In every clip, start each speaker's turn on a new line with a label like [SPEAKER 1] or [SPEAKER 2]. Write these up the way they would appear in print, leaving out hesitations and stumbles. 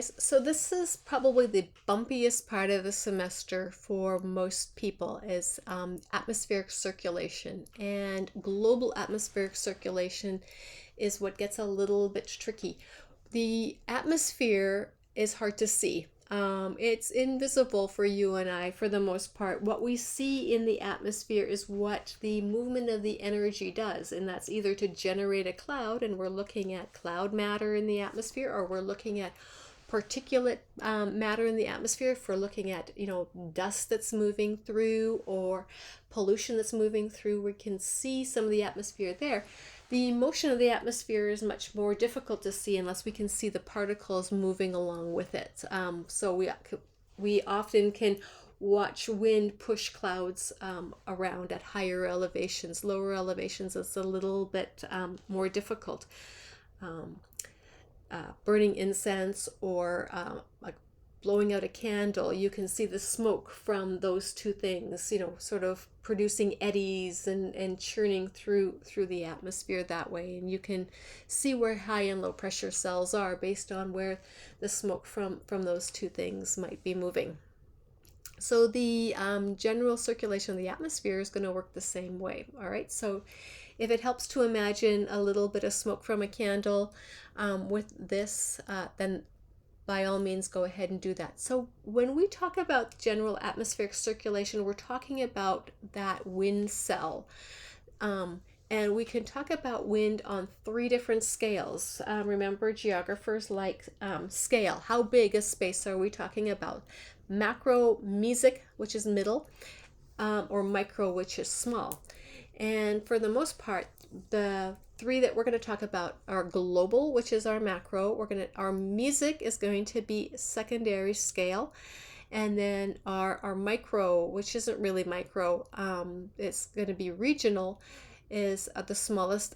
[SPEAKER 1] So this is probably the bumpiest part of the semester for most people is atmospheric circulation. And global atmospheric circulation is what gets a little bit tricky. The atmosphere is hard to see. It's invisible for you and I for the most part. What we see in the atmosphere is what the movement of the energy does, and that's either to generate a cloud, and we're looking at cloud matter in the atmosphere, or we're looking at particulate matter in the atmosphere. If we're looking at dust that's moving through or pollution that's moving through, we can see some of the atmosphere there. The motion of the atmosphere is much more difficult to see unless we can see the particles moving along with it. So we often can watch wind push clouds around at higher elevations. Lower elevations, it's a little bit more difficult. Burning incense or like blowing out a candle, you can see the smoke from those two things, sort of producing eddies and churning through the atmosphere that way. And you can see where high and low pressure cells are based on where the smoke from those two things might be moving. So the general circulation of the atmosphere is going to work the same way. All right, so if it helps to imagine a little bit of smoke from a candle with this, then by all means go ahead and do that. So when we talk about general atmospheric circulation, we're talking about that wind cell. And we can talk about wind on three different scales. Remember, geographers like scale. How big a space are we talking about? Macro, mesic, which is middle, or micro, which is small. And for the most part, the three that we're going to talk about are global, which is our macro. Our mesic is going to be secondary scale. And then our micro, which isn't really micro, it's going to be regional, is the smallest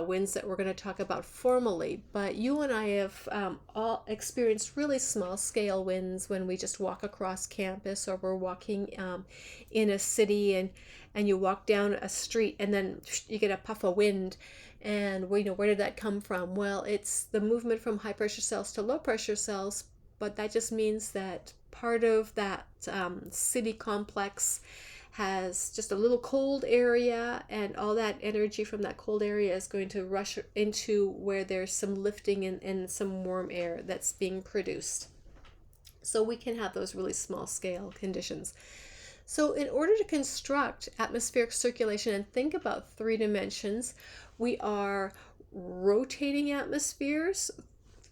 [SPEAKER 1] winds that we're going to talk about formally. But you and I have all experienced really small scale winds when we just walk across campus, or we're walking in a city, and you walk down a street and then you get a puff of wind. And where did that come from? Well, it's the movement from high pressure cells to low pressure cells, but that just means that part of that city complex has just a little cold area, and all that energy from that cold area is going to rush into where there's some lifting and some warm air that's being produced. So we can have those really small scale conditions. So in order to construct atmospheric circulation and think about three dimensions, we are rotating atmospheres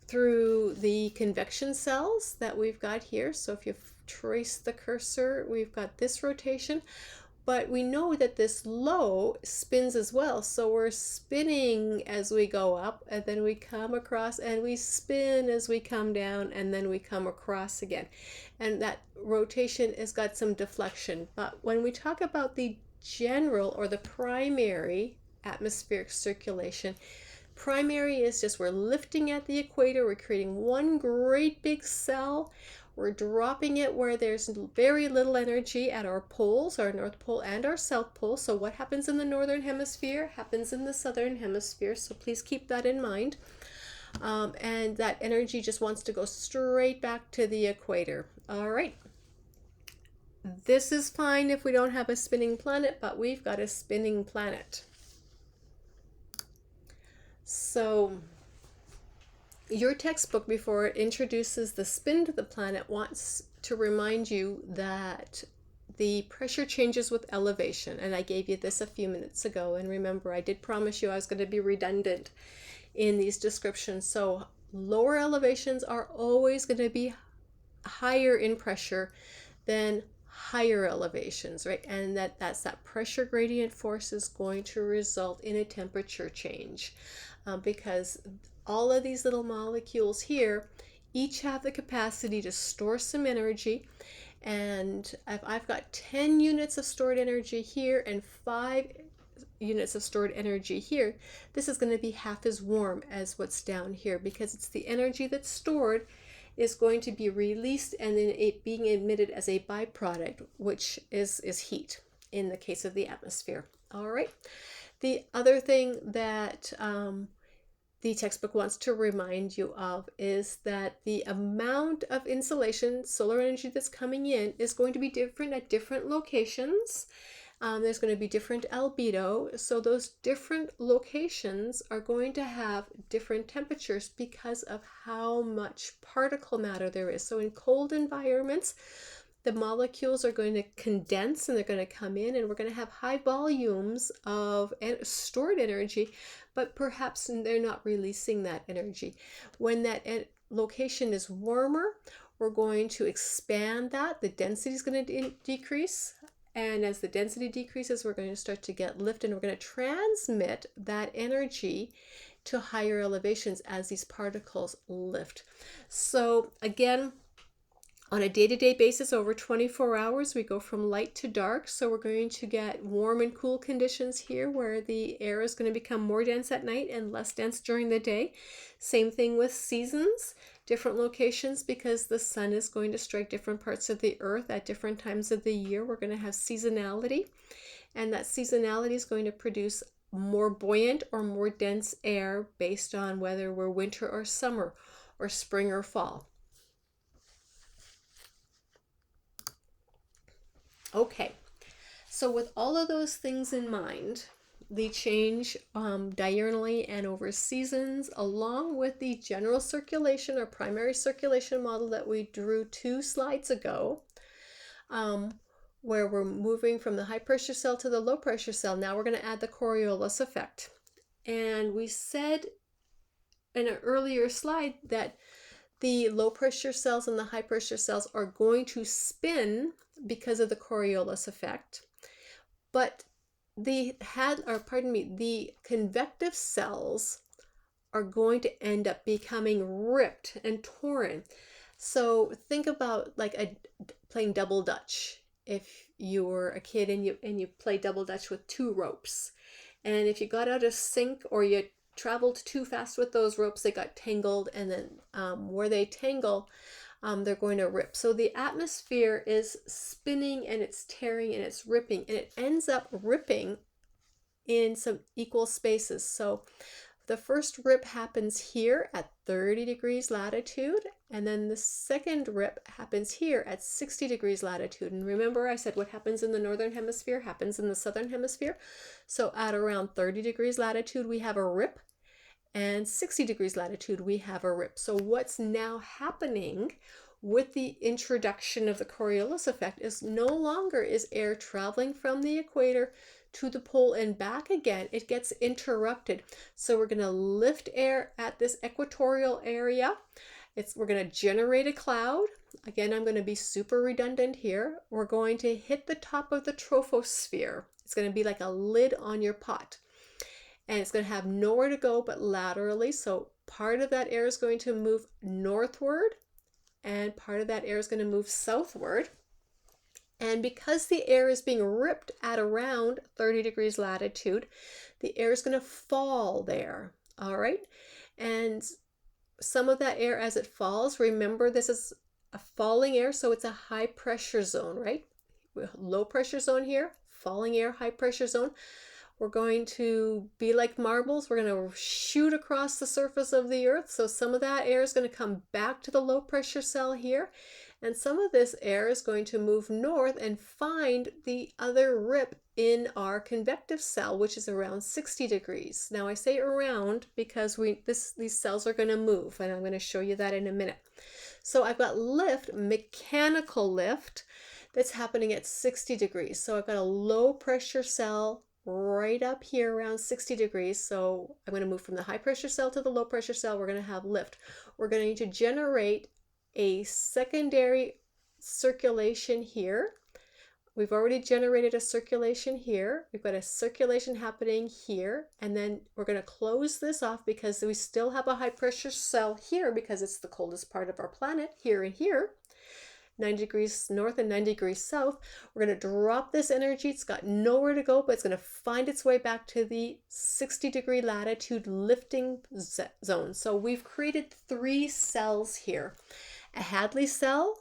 [SPEAKER 1] through the convection cells that we've got here. So if you trace the cursor, we've got this rotation, but we know that this low spins as well. So we're spinning as we go up, and then we come across, and we spin as we come down, and then we come across again. And that rotation has got some deflection. But when we talk about the general or the primary atmospheric circulation, primary is just we're lifting at the equator, we're creating one great big cell, we're dropping it where there's very little energy at our poles, our North Pole and our South Pole. So what happens in the Northern Hemisphere happens in the Southern Hemisphere, so please keep that in mind. And that energy just wants to go straight back to the equator. All right. This is fine if we don't have a spinning planet, but we've got a spinning planet. So your textbook, before it introduces the spin to the planet, wants to remind you that the pressure changes with elevation. And I gave you this a few minutes ago. And remember, I did promise you I was going to be redundant in these descriptions. So lower elevations are always going to be higher in pressure than higher elevations, right? And that's that pressure gradient force is going to result in a temperature change, because all of these little molecules here each have the capacity to store some energy. And if I've got 10 units of stored energy here and 5 units of stored energy here, this is going to be half as warm as what's down here, because it's the energy that's stored is going to be released and then it being emitted as a byproduct, which is heat in the case of the atmosphere. All right. The other thing that the textbook wants to remind you of is that the amount of insolation, solar energy that's coming in, is going to be different at different locations. There's going to be different albedo. So those different locations are going to have different temperatures because of how much particle matter there is. So in cold environments, the molecules are going to condense and they're going to come in, and we're going to have high volumes of stored energy, but perhaps they're not releasing that energy. When that location is warmer, we're going to expand that. The density is going to decrease. And as the density decreases, we're going to start to get lift, and we're going to transmit that energy to higher elevations as these particles lift. So again, on a day-to-day basis, over 24 hours, we go from light to dark. So we're going to get warm and cool conditions here where the air is going to become more dense at night and less dense during the day. Same thing with seasons, different locations, because the sun is going to strike different parts of the earth at different times of the year. We're going to have seasonality, and that seasonality is going to produce more buoyant or more dense air based on whether we're winter or summer or spring or fall. Okay, so with all of those things in mind, the change diurnally and over seasons, along with the general circulation or primary circulation model that we drew 2 slides ago, where we're moving from the high pressure cell to the low pressure cell. Now we're going to add the Coriolis effect. And we said in an earlier slide that the low pressure cells and the high pressure cells are going to spin because of the Coriolis effect, but the convective cells are going to end up becoming ripped and torn. So think about like playing double dutch. If you were a kid and you play double dutch with 2 ropes, and if you got out of sync or you traveled too fast with those ropes, they got tangled, and then where they tangle, they're going to rip. So the atmosphere is spinning and it's tearing and it's ripping, and it ends up ripping in some equal spaces. So the first rip happens here at 30 degrees latitude, and then the second rip happens here at 60 degrees latitude. And remember, I said what happens in the northern hemisphere happens in the southern hemisphere. So at around 30 degrees latitude, we have a rip, and 60 degrees latitude, we have a rip. So what's now happening with the introduction of the Coriolis effect is no longer is air traveling from the equator to the pole and back again. It gets interrupted. So we're going to lift air at this equatorial area. We're going to generate a cloud. Again, I'm going to be super redundant here. We're going to hit the top of the troposphere. It's going to be like a lid on your pot. And it's going to have nowhere to go but laterally. So part of that air is going to move northward, and part of that air is going to move southward. And because the air is being ripped at around 30 degrees latitude, the air is going to fall there. All right. And some of that air, as it falls, remember this is a falling air, so it's a high pressure zone, right? Low pressure zone here, falling air, high pressure zone. We're going to be like marbles. We're going to shoot across the surface of the earth. So some of that air is going to come back to the low pressure cell here. And some of this air is going to move north and find the other rip in our convective cell, which is around 60 degrees. Now I say around because these cells are going to move, and I'm going to show you that in a minute. So I've got lift, mechanical lift, that's happening at 60 degrees. So I've got a low pressure cell right up here around 60 degrees. So I'm going to move from the high pressure cell to the low pressure cell. We're going to have lift. We're going to generate a secondary circulation here. We've already generated a circulation here. We've got a circulation happening here. And then we're going to close this off because we still have a high pressure cell here because it's the coldest part of our planet, here and here. 90 degrees north and 90 degrees south. We're going to drop this energy. It's got nowhere to go, but it's going to find its way back to the 60 degree latitude lifting zone. So we've created 3 cells here. A Hadley cell,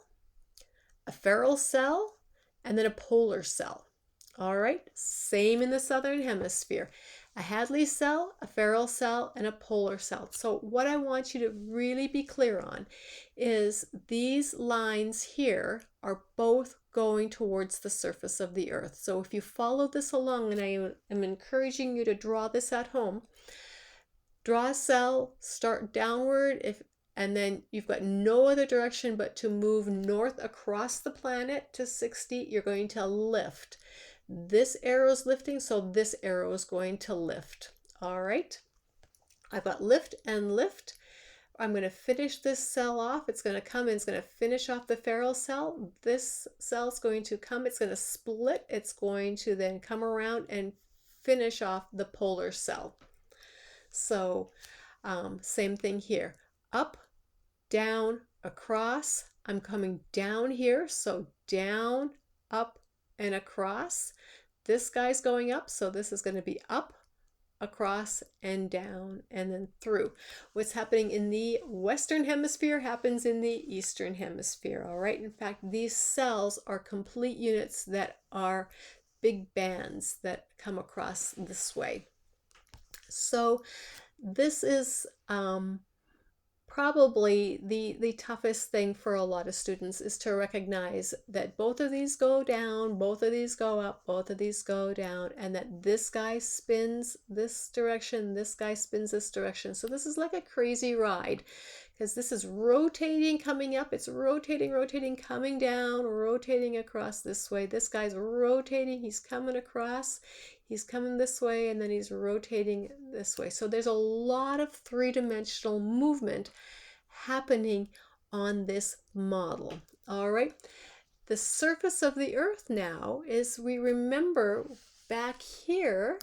[SPEAKER 1] a Ferrel cell, and then a polar cell. All right, same in the southern hemisphere. a Hadley cell, a Ferrel cell, and a polar cell. So what I want you to really be clear on is these lines here are both going towards the surface of the earth. So if you follow this along, and I am encouraging you to draw this at home, draw a cell, start downward, and then you've got no other direction but to move north across the planet to 60, you're going to lift. This arrow is lifting, so this arrow is going to lift. All right, I've got lift and lift. I'm going to finish this cell off. It's going to come and it's going to finish off the Ferrel cell. This cell is going to come, it's going to split. It's going to then come around and finish off the polar cell. So same thing here. Up, down, across. I'm coming down here, so down, up, and across. This guy's going up, so this is going to be up, across, and down, and then through. What's happening in the Western Hemisphere happens in the Eastern Hemisphere, all right? In fact, these cells are complete units that are big bands that come across this way. So this is probably the toughest thing for a lot of students, is to recognize that both of these go down, both of these go up, both of these go down, and that this guy spins this direction, this guy spins this direction. So this is like a crazy ride, because this is rotating, coming up, it's rotating, rotating, coming down, rotating across this way. This guy's rotating, he's coming across, he's coming this way, and then he's rotating this way. So there's a lot of three-dimensional movement happening on this model. All right. The surface of the earth now is, we remember back here,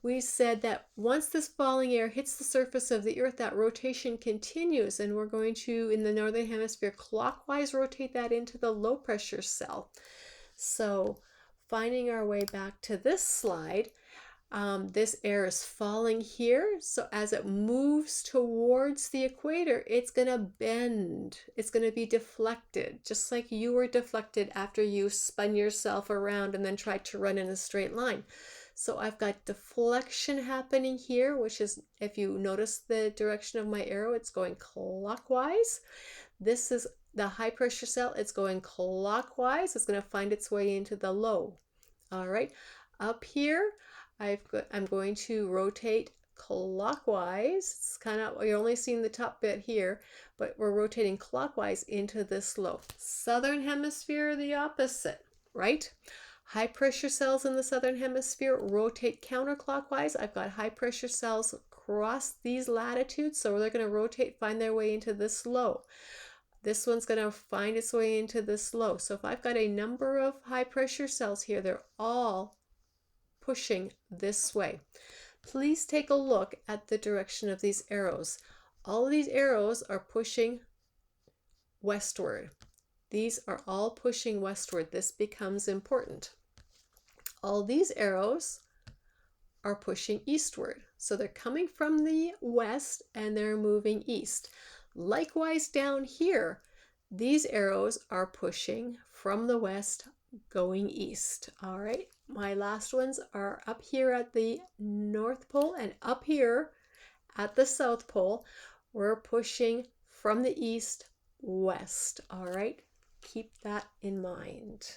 [SPEAKER 1] we said that once this falling air hits the surface of the earth, that rotation continues, and we're going to, in the northern hemisphere, clockwise rotate that into the low pressure cell. So finding our way back to this slide, this air is falling here. So as it moves towards the equator, it's going to bend. It's going to be deflected, just like you were deflected after you spun yourself around and then tried to run in a straight line. So I've got deflection happening here, which is, if you notice the direction of my arrow, it's going clockwise. This is the high pressure cell. It's going clockwise. It's going to find its way into the low. All right. Up here, I'm going to rotate clockwise. It's kind of, you're only seeing the top bit here, but we're rotating clockwise into this low. Southern hemisphere, the opposite, right? High pressure cells in the southern hemisphere rotate counterclockwise. I've got high pressure cells across these latitudes, so they're going to rotate, find their way into this low. This one's going to find its way into this low. So if I've got a number of high pressure cells here, they're all pushing this way. Please take a look at the direction of these arrows. All of these arrows are pushing westward. These are all pushing westward. This becomes important. All these arrows are pushing eastward. So they're coming from the west and they're moving east. Likewise down here, these arrows are pushing from the west going east. All right, my last ones are up here at the North Pole, and up here at the South Pole, we're pushing from the east west. All right, keep that in mind.